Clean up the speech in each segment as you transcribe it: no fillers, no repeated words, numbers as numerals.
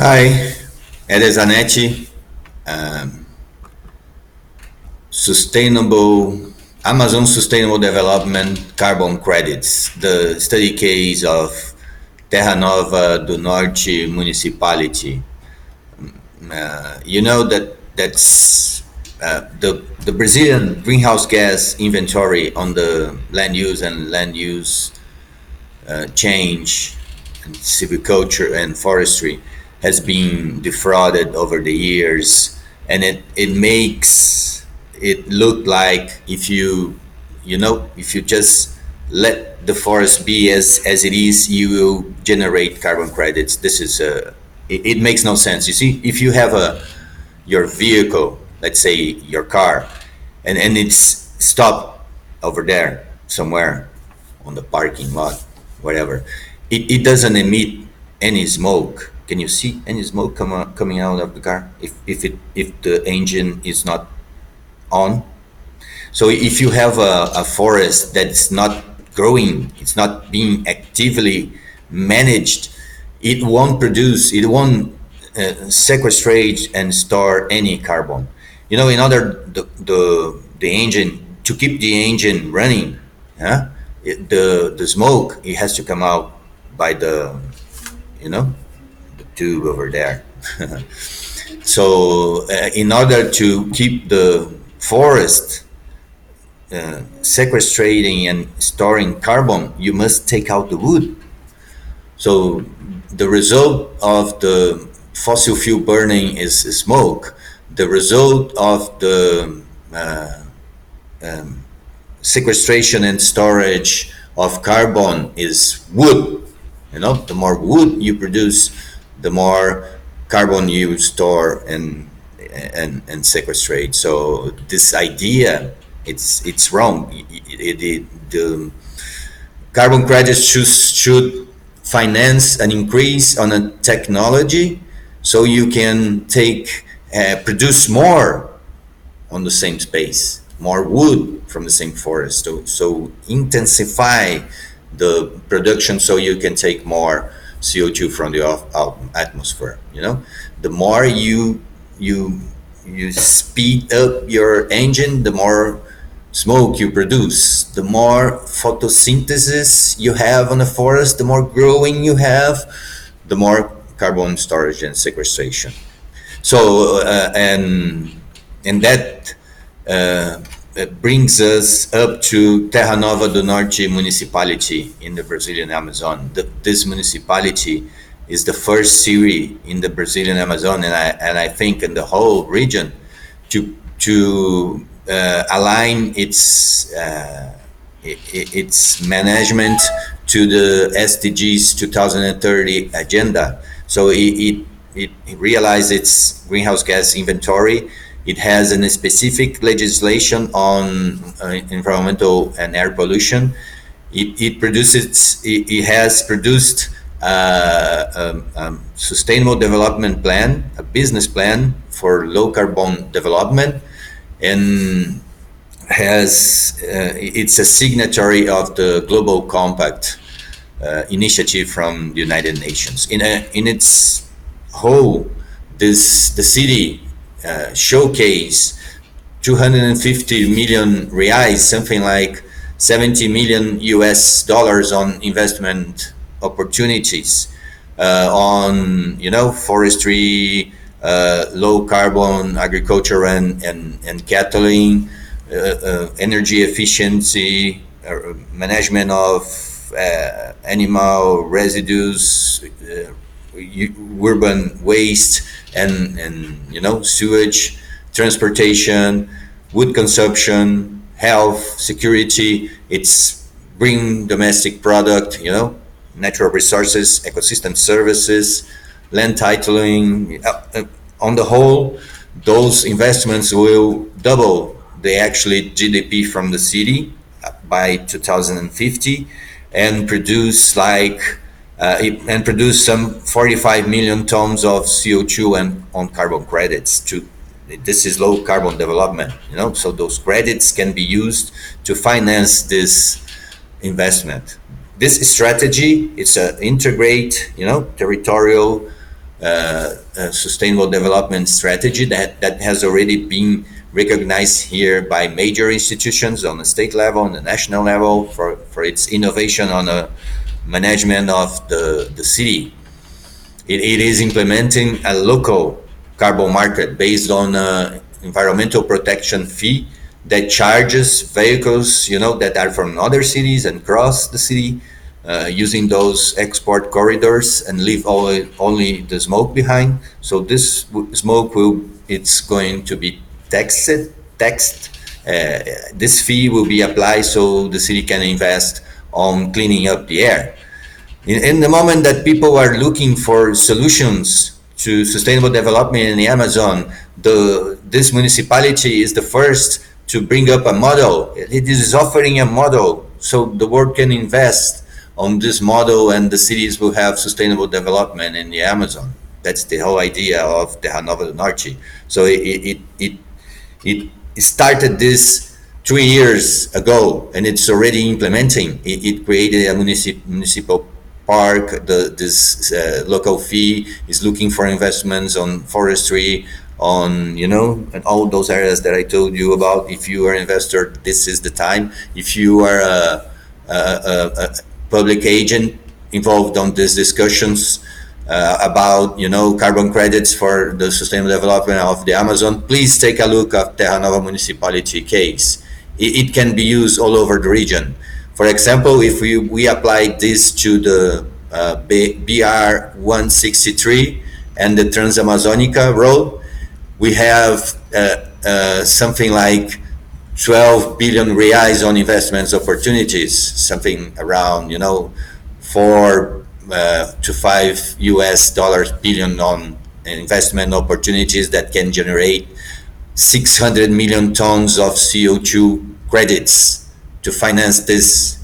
Hi, Ed Zanetti. Um, sustainable Amazon Sustainable Development Carbon Credits, the study case of Terra Nova do Norte municipality. You know that's the Brazilian greenhouse gas inventory on the land use and land use change and silviculture and forestry has been defrauded over the years, and it makes it look like if you just let the forest be as it is, you will generate carbon credits. This is it makes no sense. You see, if you have a your vehicle, let's say your car, and it's stopped over there somewhere on the parking lot, whatever. It doesn't emit any smoke. Can you see any smoke coming out of the car if the engine is not on? So if you have a forest that's not growing, it's not being actively managed, it won't sequestrate and store any carbon. In order the engine to keep the engine running, huh? The smoke, it has to come out by you know the tube over there. So in order to keep the forest sequestrating and storing carbon, you must take out the wood. So the result of the fossil fuel burning is smoke. The result of the sequestration and storage of carbon is wood. The more wood you produce, the more carbon you store and sequestrate. So this idea, it's wrong. The carbon credits should finance an increase on a technology, so you can produce more on the same space, more wood from the same forest. So intensify the production so you can take more CO2 from the atmosphere. The more you speed up your engine, the more smoke you produce. The more photosynthesis you have on the forest, the more growing you have, the more carbon storage and sequestration. So and that brings us up to Terra Nova do Norte municipality in the Brazilian Amazon. This municipality is the first city in the Brazilian Amazon, and I think in the whole region, to align its management to the SDGs 2030 agenda. So it realized its greenhouse gas inventory. It has a specific legislation on environmental and air pollution. It has produced a sustainable development plan, a business plan for low carbon development, and it's a signatory of the Global Compact initiative from the United Nations. In its whole, the city showcase 250 million reais, something like 70 million US dollars on investment opportunities on forestry, low carbon agriculture and cattle, energy efficiency, management of animal residues, urban waste, and sewage, transportation, wood consumption, health, security. It's bring domestic product, natural resources, ecosystem services, land titling. On the whole, those investments will double the actually GDP from the city by 2050, and produce some 45 million tons of CO2 and on carbon credits. This is low carbon development, so those credits can be used to finance this investment. This strategy, it's a integrate, territorial sustainable development strategy that has already been recognized here by major institutions on the state level, on the national level, for its innovation on the management of the city. It is implementing a local carbon market based on environmental protection fee that charges vehicles, that are from other cities and cross the city, using those export corridors and leave only the smoke behind. So this smoke it's going to be taxed. This fee will be applied so the city can invest on cleaning up the air. In the moment that people are looking for solutions to sustainable development in the Amazon, this municipality is the first to bring up a model. It is offering a model so the world can invest on this model and the cities will have sustainable development in the Amazon. That's the whole idea of Terra Nova do Norte. So it started this 3 years ago, and it's already implementing. It created a municipal park. This local fee is looking for investments on forestry, on and all those areas that I told you about. If you are an investor, this is the time. If you are a public agent involved on these discussions about carbon credits for the sustainable development of the Amazon, please take a look at Terra Nova municipality case. It can be used all over the region. For example, if we apply this to the BR 163 and the Transamazonica Road, we have something like 12 billion reais on investments opportunities, something around 4 to 5 US dollars billion on investment opportunities that can generate 600 million tons of CO2 credits to finance this.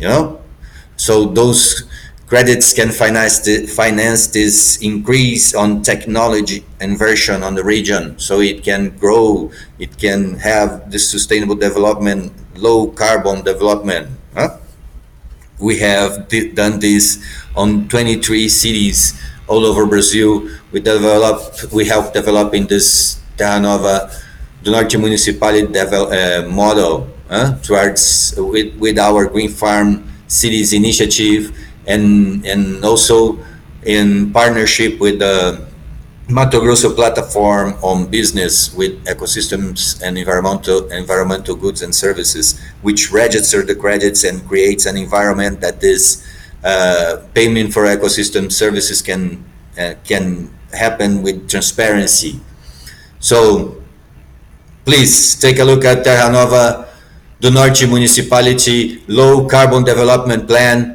So those credits can finance this increase on technology inversion on the region, so it can grow, it can have this sustainable development, low carbon development. We have done this on 23 cities all over Brazil. We helped developing this Terra Nova do Norte municipality model towards with our Green Farm Cities initiative, and also in partnership with the Mato Grosso platform on business with ecosystems and environmental goods and services, which register the credits and creates an environment that this payment for ecosystem services can happen with transparency. So please take a look at Terra Nova do Norte municipality low carbon development plan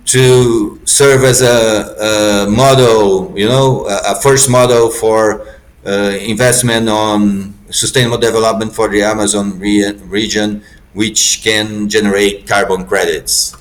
to serve as a model, a first model for investment on sustainable development for the Amazon region, which can generate carbon credits.